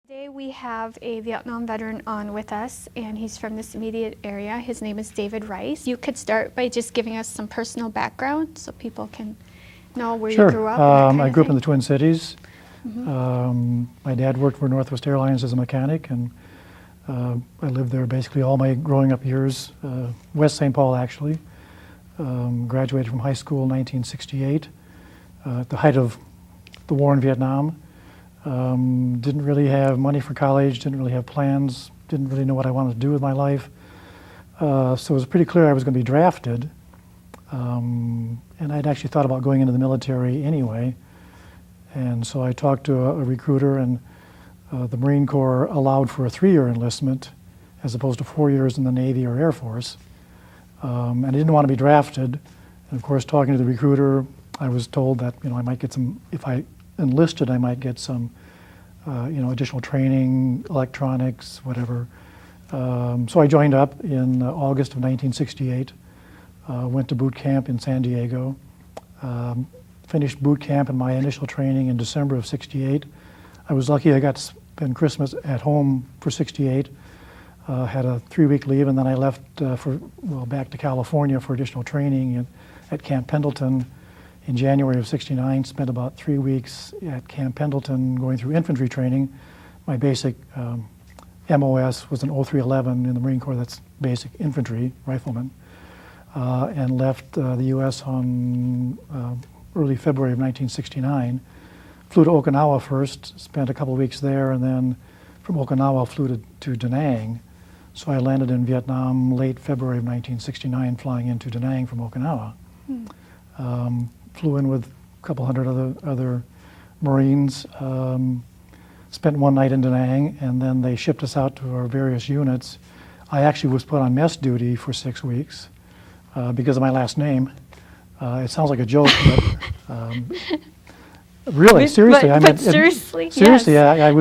Today we have a Vietnam veteran on with us, and he's from this immediate area. His name is David Rice. You could start by just giving us some personal background so people can know where you grew up. I grew up in the Twin Cities. My dad worked for Northwest Airlines as a mechanic, and I lived there basically all my growing up years. West St. Paul, actually. Graduated from high school in 1968, at the height of the war in Vietnam. Didn't really have money for college, didn't really have plans, didn't really know what I wanted to do with my life. So it was pretty clear I was going to be drafted. And I'd actually thought about going into the military anyway. And so I talked to a recruiter, and the Marine Corps allowed for a 3-year enlistment as opposed to 4 years in the Navy or Air Force. And I didn't want to be drafted. And of course, talking to the recruiter, I was told that I might get some, if I enlisted, I might get some additional training, electronics, whatever. So I joined up in August of 1968, went to boot camp in San Diego, finished boot camp and my initial training in December of 68. I was lucky I got to spend Christmas at home for 68, had a 3-week leave, and then I left back to California for additional training at Camp Pendleton in January of 69, spent about 3 weeks at Camp Pendleton going through infantry training. My basic MOS was an 0311 in the Marine Corps, that's basic infantry, rifleman, and left the U.S. on early February of 1969. Flew to Okinawa first, spent a couple of weeks there, and then from Okinawa flew to Da Nang. So I landed in Vietnam late February of 1969, flying into Da Nang from Okinawa. Flew in with a couple hundred other Marines, spent one night in Da Nang, and then they shipped us out to our various units. I actually was put on mess duty for 6 weeks because of my last name. It sounds like a joke, but really, seriously, seriously, yes. I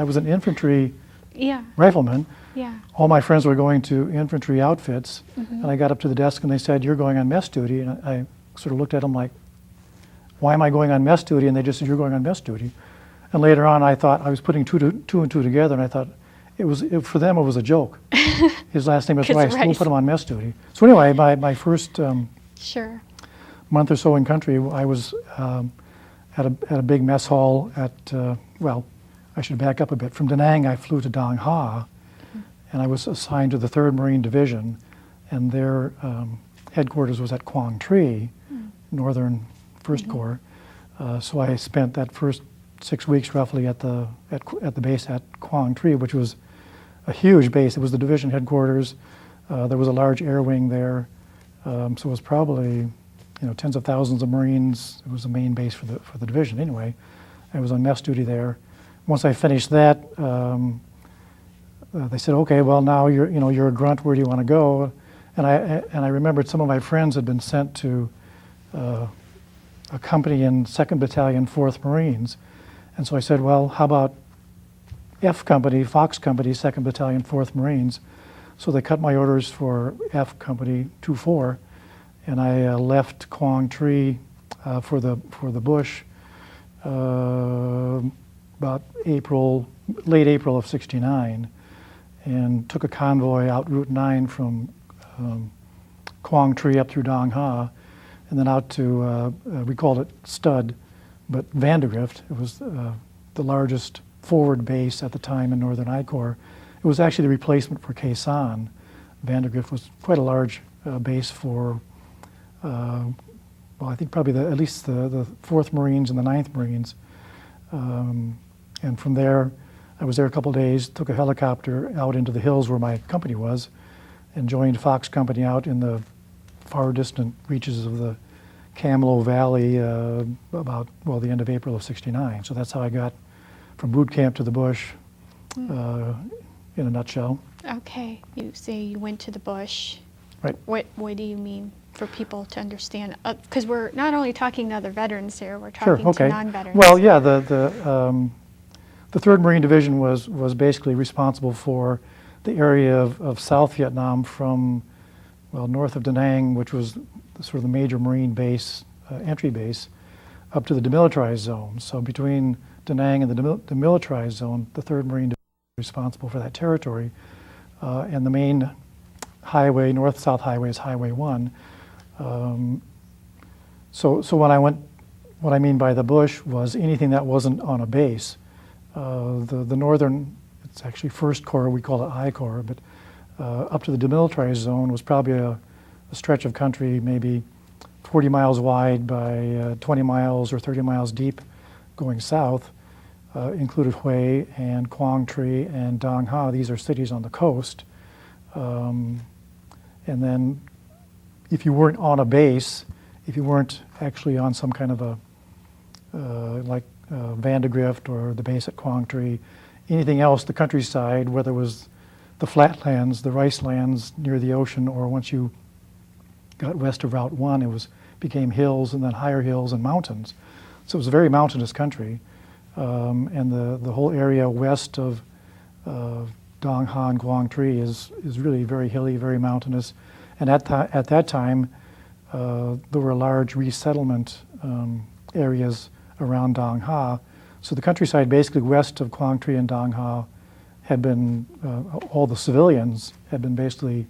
was an infantry rifleman. Yeah. All my friends were going to infantry outfits, and I got up to the desk and they said, "You're going on mess duty," and I sort of looked at them like, why am I going on mess duty? And they just said, "You're going on mess duty." And later on, I thought, I was putting two and two together, and I thought, for them, it was a joke. His last name was Rice. We'll put him on mess duty. So anyway, my first month or so in country, I was at a big mess hall at, I should back up a bit. From Da Nang, I flew to Dong Ha, and I was assigned to the 3rd Marine Division, and their headquarters was at Quang Tri, Northern 1st Corps. So I spent that first 6 weeks roughly at the base at Quang Tri, which was a huge base. It was the division headquarters. There was a large air wing there. So it was probably tens of thousands of Marines. It was the main base for the division anyway. I was on mess duty there. Once I finished that, they said, "Okay, well now you're a grunt. Where do you want to go?" And I remembered some of my friends had been sent to a company in 2nd Battalion, 4th Marines. And so I said, well, how about F Company, Fox Company, 2nd Battalion, 4th Marines? So they cut my orders for F Company 2-4, and I left Quang Tri for the bush about late April of 69, and took a convoy out Route 9 from Quang Tri up through Dong Ha, and then out to, we called it Stud, but Vandegrift. It was the largest forward base at the time in Northern I Corps. It was actually the replacement for Khe Sanh. Vandegrift was quite a large base for, I think probably at least the 4th Marines and the 9th Marines. And from there, I was there a couple of days, took a helicopter out into the hills where my company was, and joined Fox Company out in the far distant reaches of the Kamlo Valley about the end of April of 69. So that's how I got from boot camp to the bush in a nutshell. Okay, you say you went to the bush. Right. What do you mean for people to understand? Because we're not only talking to other veterans here, we're talking to non-veterans. Well, yeah, the 3rd Marine Division was basically responsible for the area of South Vietnam from, north of Da Nang, which was sort of the major Marine base, entry base, up to the demilitarized zone. So between Da Nang and the demilitarized zone, the 3rd Marine Division was responsible for that territory. And the main highway, north-south highway, is Highway 1. So what I mean by the bush was anything that wasn't on a base. The northern, it's actually 1st Corps, we call it I Corps, but up to the demilitarized zone was probably a stretch of country maybe 40 miles wide by 20 miles or 30 miles deep going south. Included Hue and Quang Tri and Dong Ha. These are cities on the coast. And then if you weren't on a base, if you weren't actually on some kind of a, like Vandegrift or the base at Quang Tri, anything else, the countryside, whether it was the flatlands, the rice lands near the ocean, or once you got west of Route 1, it became hills and then higher hills and mountains. So it was a very mountainous country. And the whole area west of Dong Ha and Quang Tri is really very hilly, very mountainous. And at that time, there were large resettlement areas around Dong Ha. So the countryside basically west of Quang Tri and Dong Ha had been, all the civilians had been basically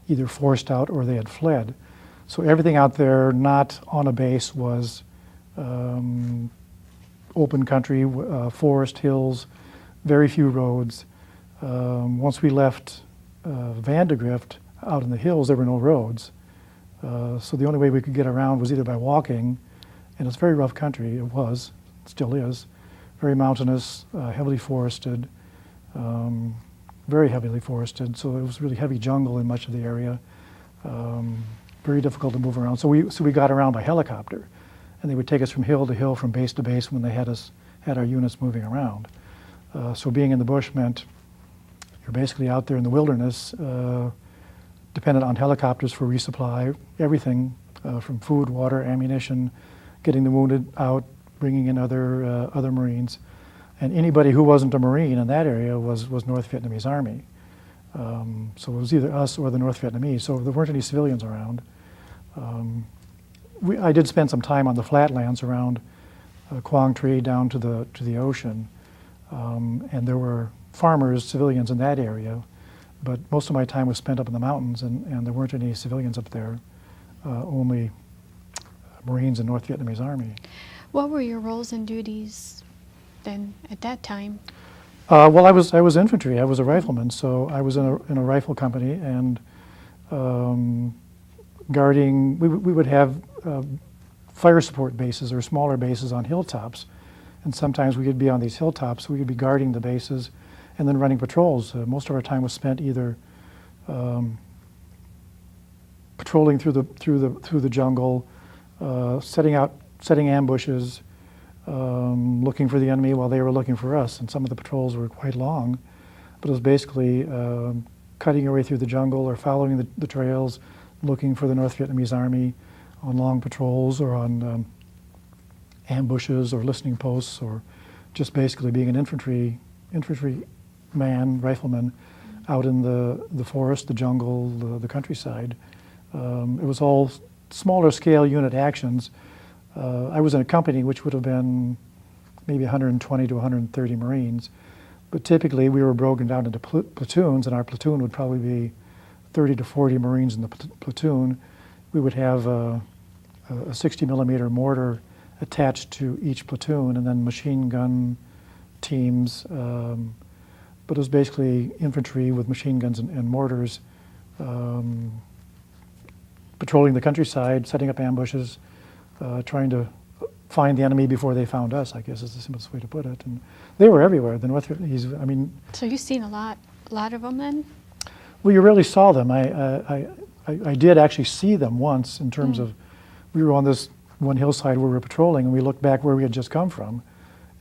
either forced out or they had fled. So everything out there not on a base was open country, forest, hills, very few roads. Once we left Vandegrift out in the hills, there were no roads. So the only way we could get around was either by walking, and it's very rough country, it still is, very mountainous, heavily forested, very heavily forested, so it was really heavy jungle in much of the area, very difficult to move around. So we got around by helicopter, and they would take us from hill to hill, from base to base when they had our units moving around. So being in the bush meant you're basically out there in the wilderness, dependent on helicopters for resupply, everything from food, water, ammunition, getting the wounded out, bringing in other Marines. And anybody who wasn't a Marine in that area was North Vietnamese Army. So it was either us or the North Vietnamese, so there weren't any civilians around. I did spend some time on the flatlands around Quang Tri down to the ocean, and there were farmers, civilians in that area, but most of my time was spent up in the mountains, and there weren't any civilians up there, only Marines and North Vietnamese Army. What were your roles and duties then at that time? Well, I was infantry. I was a rifleman, so I was in a rifle company, and guarding. We would have fire support bases or smaller bases on hilltops, and sometimes we could be on these hilltops. We could be guarding the bases, and then running patrols. Most of our time was spent either patrolling through the jungle, setting ambushes, looking for the enemy while they were looking for us. And some of the patrols were quite long, but it was basically cutting your way through the jungle or following the trails, looking for the North Vietnamese Army on long patrols or on ambushes or listening posts, or just basically being an infantry man, rifleman, out in the forest, the jungle, the countryside. It was all smaller scale unit actions. I was in a company which would have been maybe 120 to 130 Marines, but typically we were broken down into platoons, and our platoon would probably be 30 to 40 Marines in the platoon. We would have a 60 millimeter mortar attached to each platoon, and then machine gun teams. But it was basically infantry with machine guns and mortars, patrolling the countryside, setting up ambushes, trying to find the enemy before they found us, I guess is the simplest way to put it. And they were everywhere. The North Vietnamese, I mean. So you've seen a lot of them then? Well, you rarely saw them. I did actually see them once in terms of, we were on this one hillside where we were patrolling, and we looked back where we had just come from,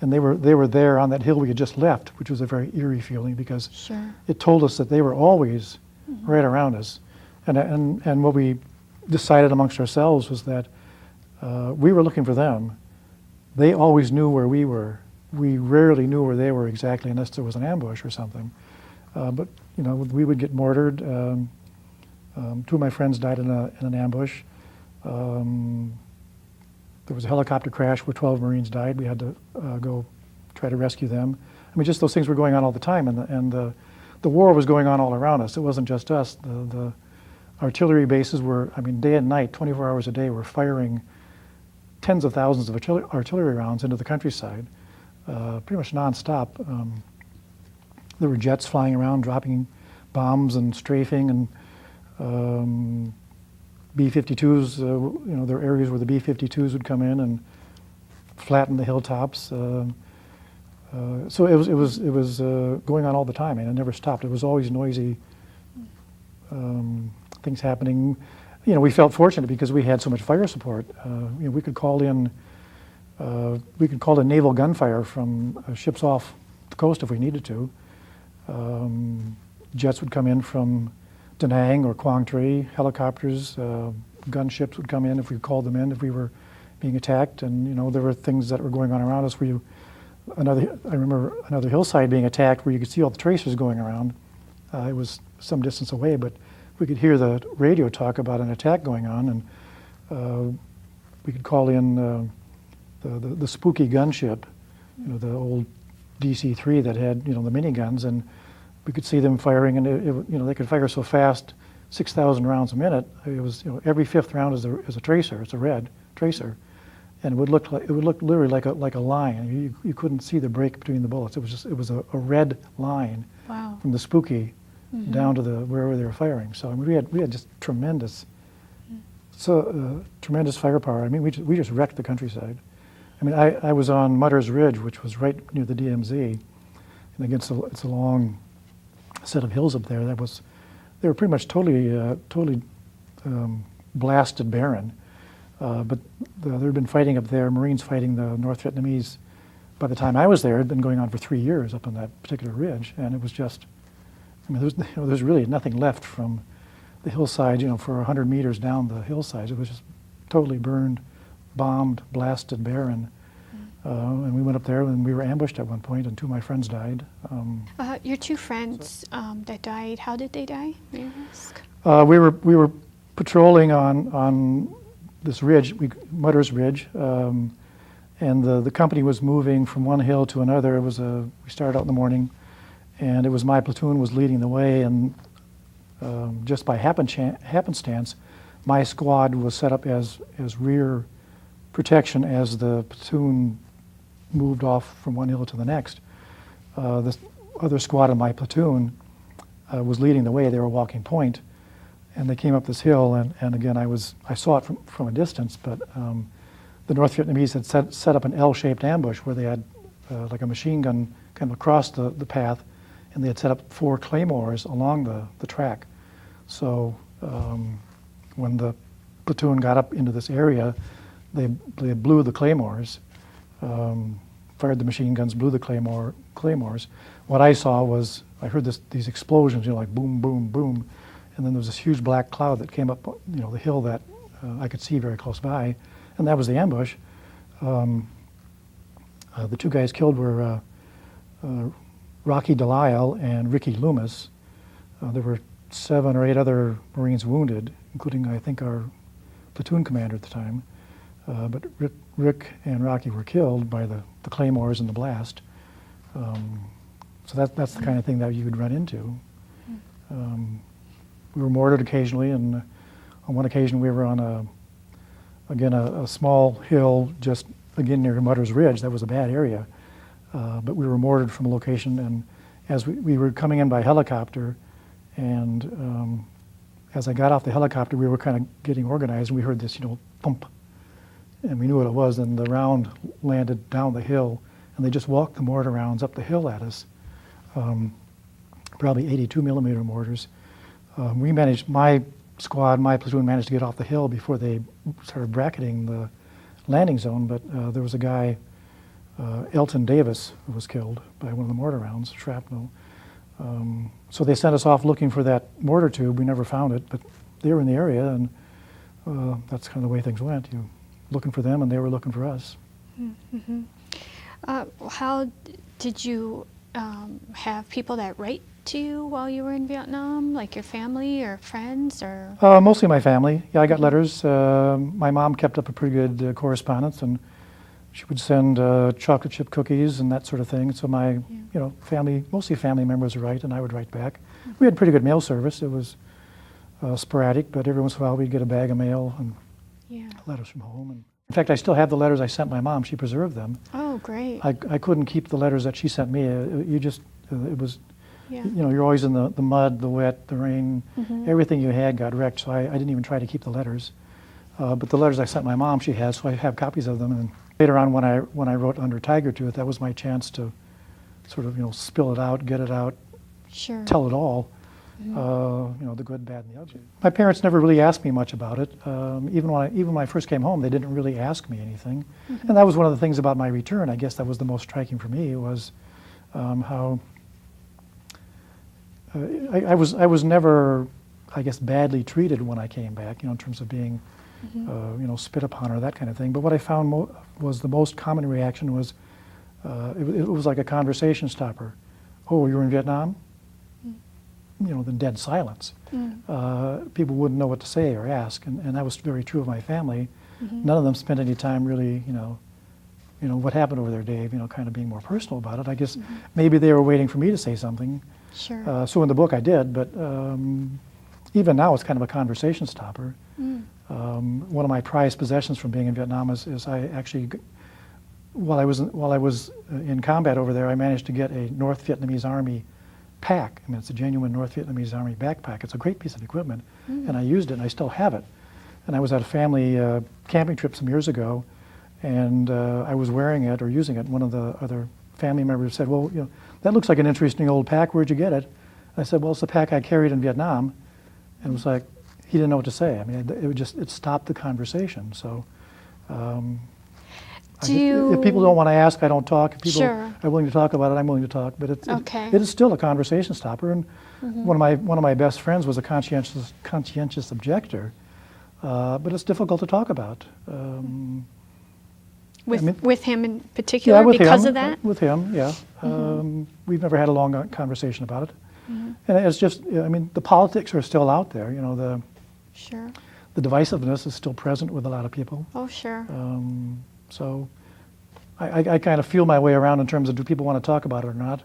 and they were there on that hill we had just left, which was a very eerie feeling because it told us that they were always right around us. And what we decided amongst ourselves was that we were looking for them. They always knew where we were. We rarely knew where they were exactly unless there was an ambush or something. But you know, we would get mortared. Two of my friends died in an ambush. There was a helicopter crash where 12 Marines died. We had to go try to rescue them. I mean, just those things were going on all the time, and the war was going on all around us. It wasn't just us. The artillery bases were, I mean, day and night, 24 hours a day, were firing tens of thousands of artillery rounds into the countryside, pretty much nonstop. There were jets flying around, dropping bombs and strafing, and B-52s. You know, there were areas where the B-52s would come in and flatten the hilltops. So it was going on all the time, and it never stopped. It was always noisy. Things happening. You know, we felt fortunate because we had so much fire support. You know, we could call in naval gunfire from ships off the coast if we needed to. Jets would come in from Da Nang or Quang Tri. Helicopters, gunships would come in if we called them in if we were being attacked. And you know, there were things that were going on around us where I remember another hillside being attacked where you could see all the tracers going around. It was some distance away, but we could hear the radio talk about an attack going on, and we could call in the spooky gunship, you know, the old DC-3 that had, you know, the miniguns, and we could see them firing, and you know, they could fire so fast, 6,000 rounds a minute. It was, you know, every fifth round is a tracer. It's a red tracer, and it would look literally like a line. You couldn't see the break between the bullets. It was a red line. Wow. From the spooky down to wherever they were firing. So I mean, we had just tremendous firepower. I mean, we just wrecked the countryside. I mean, I was on Mutter's Ridge, which was right near the DMZ, and again, it's a long set of hills up there. They were pretty much totally blasted barren. But there had been fighting up there, Marines fighting the North Vietnamese. By the time I was there, it had been going on for 3 years up on that particular ridge, and it was just, I mean, there's really nothing left from the hillside, you know, for 100 meters down the hillside. It was just totally burned, bombed, blasted, barren. And we went up there and we were ambushed at one point, and 2 of my friends died. Your 2 friends that died, how did they die, may I ask? We were patrolling on this ridge, Mutter's Ridge, and the company was moving from one hill to another. We started out in the morning, and it was my platoon was leading the way, and just by happenstance, my squad was set up as rear protection as the platoon moved off from one hill to the next. The other squad of my platoon was leading the way. They were walking point, and they came up this hill, and again, I saw it from a distance, but the North Vietnamese had set up an L-shaped ambush where they had like a machine gun kind of across the path, and they had set up 4 claymores along the track. So when the platoon got up into this area, they blew the claymores, fired the machine guns, blew the claymores. What I saw was, I heard these explosions, you know, like boom, boom, boom, and then there was this huge black cloud that came up, you know, the hill that I could see very close by, and that was the ambush. The 2 guys killed were Rocky Delisle and Ricky Loomis. There were 7 or 8 other Marines wounded, including, I think, our platoon commander at the time. But Rick and Rocky were killed by the claymores and the blast. So that's the kind of thing that you would run into. We were mortared occasionally, and on one occasion we were on a small hill just again near Mutter's Ridge. That was a bad area, but we were mortared from a location, and as we were coming in by helicopter, and as I got off the helicopter, we were kind of getting organized, and we heard this, you know, thump, and we knew what it was, and the round landed down the hill, and they just walked the mortar rounds up the hill at us, probably 82 millimeter mortars. We managed, my platoon managed to get off the hill before they started bracketing the landing zone, but there was a guy, Elton Davis, who was killed by one of the mortar rounds, shrapnel. So they sent us off looking for that mortar tube. We never found it, but they were in the area, and that's kind of the way things went. You looking for them, and they were looking for us. Mm-hmm. How did you have people that write to you while you were in Vietnam, like your family or friends, or? Mostly my family. Yeah, I got letters. My mom kept up a pretty good correspondence, and she would send chocolate chip cookies and that sort of thing. So my, family, mostly family members would write, and I would write back. We had pretty good mail service. It was sporadic, but every once in a while we'd get a bag of mail and letters from home. And in fact, I still have the letters I sent my mom. She preserved them. Oh, great. I couldn't keep the letters that she sent me. It was, you're always in the mud, the wet, the rain. Everything you had got wrecked, so I didn't even try to keep the letters. But the letters I sent my mom, she has, so I have copies of them. And later on, when I wrote Under Tiger Tooth, that was my chance to sort of, spill it out, get it out, tell it all. The good, bad, and the ugly. My parents never really asked me much about it. Even when I first came home, they didn't really ask me anything. And that was one of the things about my return. I guess that was the most striking for me, was how I was never, I guess, badly treated when I came back, in terms of being, spit upon or that kind of thing. But what I found was the most common reaction was, it was like a conversation stopper. Oh, you were in Vietnam? Then dead silence. People wouldn't know what to say or ask, and that was very true of my family. None of them spent any time really, what happened over there, Dave, kind of being more personal about it. I guess maybe they were waiting for me to say something. Sure. So in the book I did, but even now it's kind of a conversation stopper. One of my prized possessions from being in Vietnam is I actually, while I was in combat over there, I managed to get a North Vietnamese Army pack. I mean, it's a genuine North Vietnamese Army backpack. It's a great piece of equipment, and I used it, and I still have it. And I was at a family camping trip some years ago, and I was wearing it or using it. And one of the other family members said, "Well, that looks like an interesting old pack. Where'd you get it?" I said, "Well, it's the pack I carried in Vietnam." And it was like, he didn't know what to say. I mean, it stopped the conversation. So. If people don't want to ask, I don't talk. If people are willing to talk about it, I'm willing to talk. But it is still a conversation stopper. And one of my best friends was a conscientious objector. But it's difficult to talk about. With him in particular, because of that? With him, yeah. We've never had a long conversation about it. And it's just, the politics are still out there. The divisiveness is still present with a lot of people. Oh, sure. So I kind of feel my way around in terms of, do people want to talk about it or not?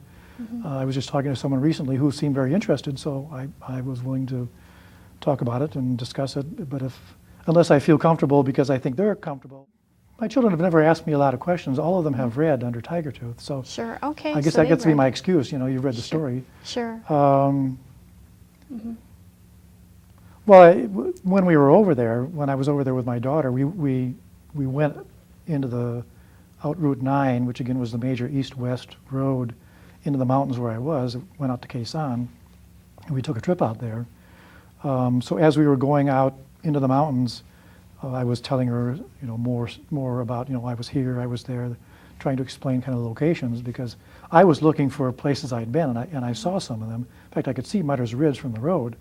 I was just talking to someone recently who seemed very interested, so I was willing to talk about it and discuss it. But unless I feel comfortable because I think they're comfortable. My children have never asked me a lot of questions. All of them have read Under Tiger Tooth. So sure, okay. I guess that gets to be my excuse. You've read the story. Sure. Well, when we were over there, when I was over there with my daughter, we went into the out Route 9, which again was the major east-west road, into the mountains where I was. It went out to Khe Sanh, and we took a trip out there. So as we were going out into the mountains, I was telling her, more about, I was here, I was there, trying to explain kind of locations, because I was looking for places I'd been, and I saw some of them. In fact, I could see Mutter's Ridge from the road,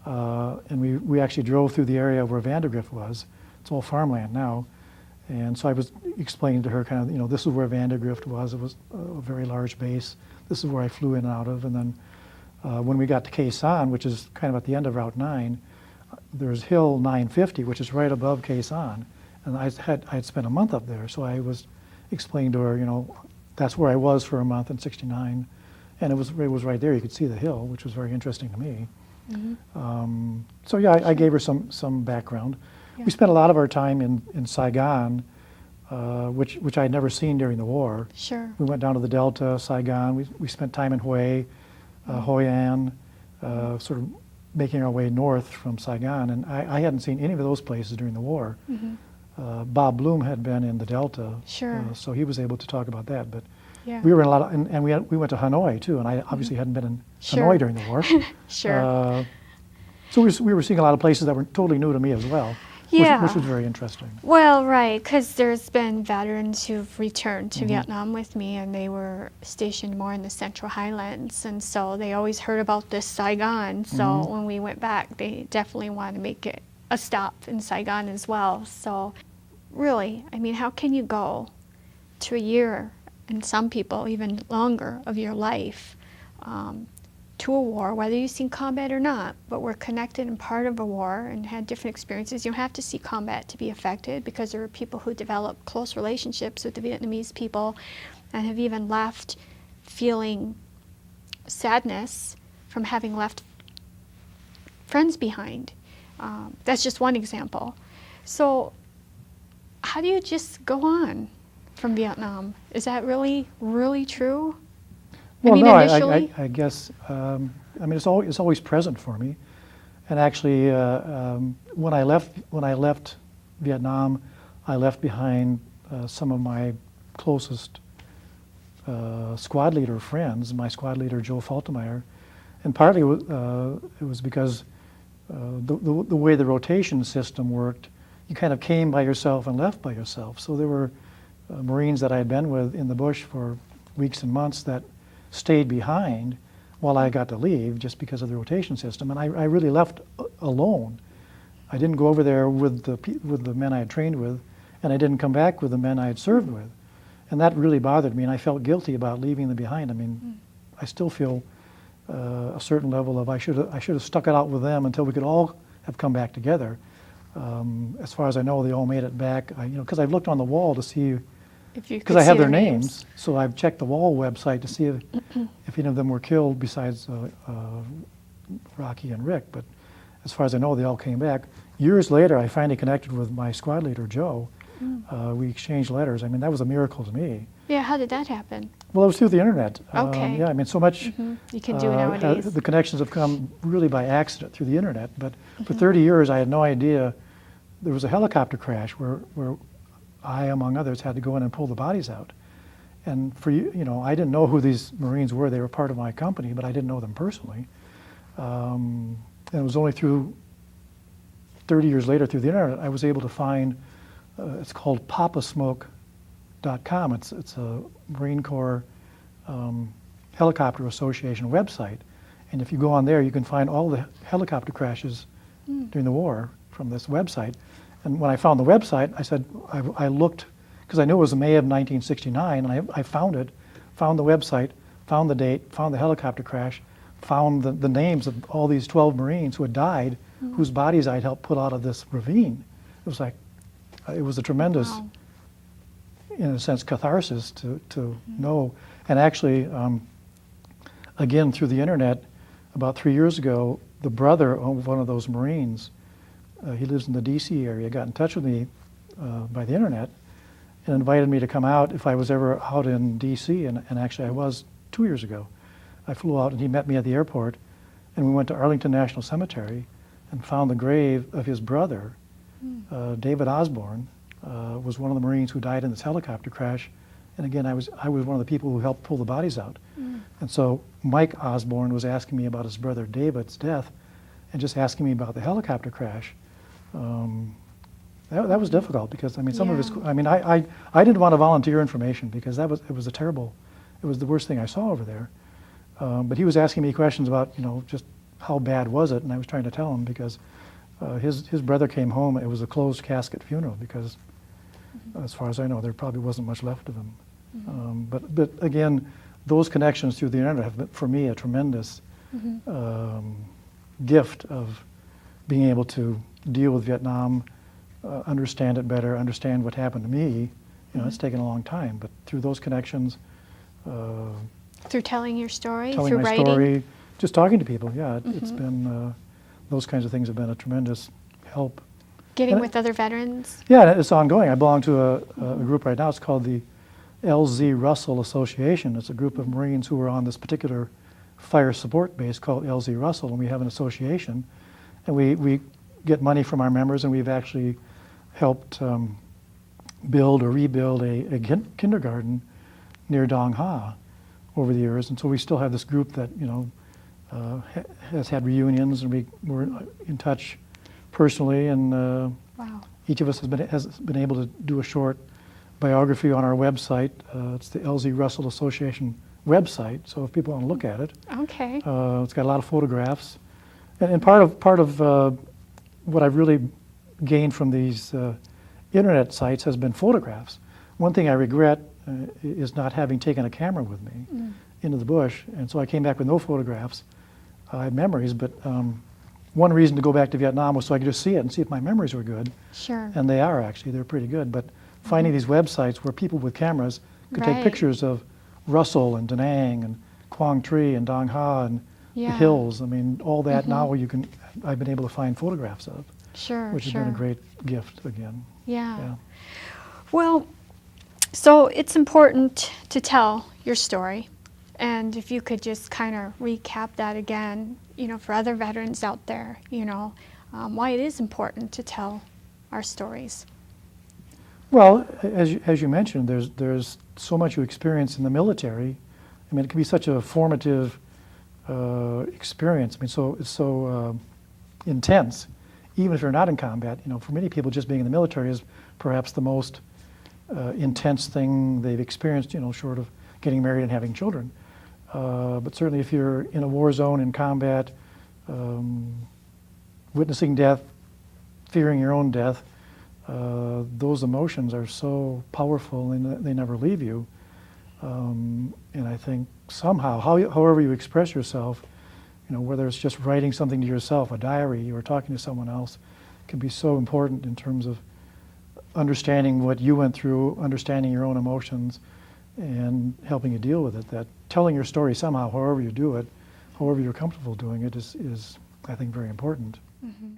and we actually drove through the area where Vandergrift was. It's all farmland now. And so I was explaining to her kind of, this is where Vandergrift was. It was a very large base. This is where I flew in and out of. And then when we got to Khe Sanh, which is kind of at the end of Route 9, there's Hill 950, which is right above Khe Sanh. And I had spent a month up there. So I was explaining to her, that's where I was for a month in '69. And it was right there. You could see the hill, which was very interesting to me. So yeah, I gave her some background. Yeah. We spent a lot of our time in Saigon, which I had never seen during the war. Sure. We went down to the Delta, Saigon. We spent time in Hue, Hoi An, sort of making our way north from Saigon. And I hadn't seen any of those places during the war. Bob Bloom had been in the Delta, so he was able to talk about that. But we were in a lot of, and we went to Hanoi too, and I obviously hadn't been in Hanoi during the war. So we were seeing a lot of places that were totally new to me as well. Which was very interesting. Well, right, because there's been veterans who've returned to Vietnam with me, and they were stationed more in the Central Highlands, and so they always heard about this Saigon. So when we went back, they definitely wanted to make it a stop in Saigon as well. So really, how can you go to a year, and some people even longer, of your life to a war, whether you've seen combat or not, but were connected and part of a war and had different experiences. You don't have to see combat to be affected, because there are people who develop close relationships with the Vietnamese people and have even left feeling sadness from having left friends behind. That's just one example. So how do you just go on from Vietnam? Is that really, really true? Well, I mean, no, initially? I guess, I mean, it's always present for me. And actually, when I left Vietnam, I left behind some of my closest squad leader friends, my squad leader, Joe Faltermeyer. And partly it was because the way the rotation system worked, you kind of came by yourself and left by yourself. So there were Marines that I had been with in the bush for weeks and months that stayed behind while I got to leave, just because of the rotation system. And I really left alone. I didn't go over there with the men I had trained with, and I didn't come back with the men I had served with. And that really bothered me, and I felt guilty about leaving them behind. I mean, I still feel a certain level of I should have stuck it out with them until we could all have come back together. As far as I know, they all made it back. Because I've looked on the wall to see, because I have their names, so I've checked the wall website to see if any of them were killed besides Rocky and Rick. But as far as I know, they all came back. Years later, I finally connected with my squad leader, Joe. We exchanged letters. I mean, that was a miracle to me. Yeah, how did that happen? Well, it was through the internet. Okay. Yeah, I mean, so much. You can do it nowadays. The connections have come really by accident through the internet. But for 30 years, I had no idea there was a helicopter crash where I, among others, had to go in and pull the bodies out. And I didn't know who these Marines were. They were part of my company, but I didn't know them personally. And it was only through 30 years later, through the internet, I was able to find. It's called papasmoke.com. It's a Marine Corps Helicopter Association website. And if you go on there, you can find all the helicopter crashes during the war from this website. And when I found the website, I said, I looked, because I knew it was May of 1969, and I found it, found the website, found the date, found the helicopter crash, found the names of all these 12 Marines who had died, whose bodies I'd helped put out of this ravine. It was like, it was a tremendous, in a sense, catharsis to know. And actually, again, through the internet, about 3 years ago, the brother of one of those Marines, he lives in the DC area, got in touch with me by the internet and invited me to come out if I was ever out in DC, and actually I was 2 years ago. I flew out and he met me at the airport, and we went to Arlington National Cemetery and found the grave of his brother. David Osborne was one of the Marines who died in this helicopter crash, and again, I was one of the people who helped pull the bodies out. And so Mike Osborne was asking me about his brother David's death, and just asking me about the helicopter crash. That was difficult, because I mean, some of his, I mean, I didn't want to volunteer information, because it was the worst thing I saw over there. But he was asking me questions about, just how bad was it, and I was trying to tell him, because his brother came home. It was a closed casket funeral, because as far as I know, there probably wasn't much left of him. But again, those connections through the internet have been, for me, a tremendous gift of being able to deal with Vietnam, understand it better, understand what happened to me. It's taken a long time, but through those connections, through telling your story, telling through my writing, story, just talking to people. Yeah, it's been those kinds of things have been a tremendous help. getting with other veterans. Yeah, it's ongoing. I belong to a group right now. It's called the LZ Russell Association. It's a group of Marines who are on this particular fire support base called LZ Russell, and we have an association, and we get money from our members, and we've actually helped build or rebuild a kindergarten near Dong Ha over the years, and so we still have this group that has had reunions, and we're in touch personally, and Wow. each of us has been able to do a short biography on our website. It's the LZ Russell Association website, so if people want to look at it, Okay. it's got a lot of photographs, and part of what I've really gained from these internet sites has been photographs. One thing I regret is not having taken a camera with me into the bush, and so I came back with no photographs. I had memories, but one reason to go back to Vietnam was so I could just see it and see if my memories were good. Sure. And they are actually, they're pretty good. But finding these websites where people with cameras could take Right. pictures of Russell and Da Nang and Quang Tri and Dong Ha and the Yeah. hills. I mean, all that now I've been able to find photographs of, Sure, which has sure. been a great gift again. Yeah. Yeah. Well, so it's important to tell your story. And if you could just kind of recap that again, you know, for other veterans out there, you know, why it is important to tell our stories. Well, as you mentioned, there's so much you experience in the military. I mean, it can be such a formative experience. I mean, it's so intense, even if you're not in combat. You know, for many people, just being in the military is perhaps the most intense thing they've experienced. You know, short of getting married and having children. But certainly, if you're in a war zone in combat, witnessing death, fearing your own death. Those emotions are so powerful and they never leave you. And I think somehow, however you express yourself, you know, whether it's just writing something to yourself, a diary, or talking to someone else, can be so important in terms of understanding what you went through, understanding your own emotions, and helping you deal with it. That telling your story somehow, however you do it, however you're comfortable doing it, is I think, very important. Mm-hmm.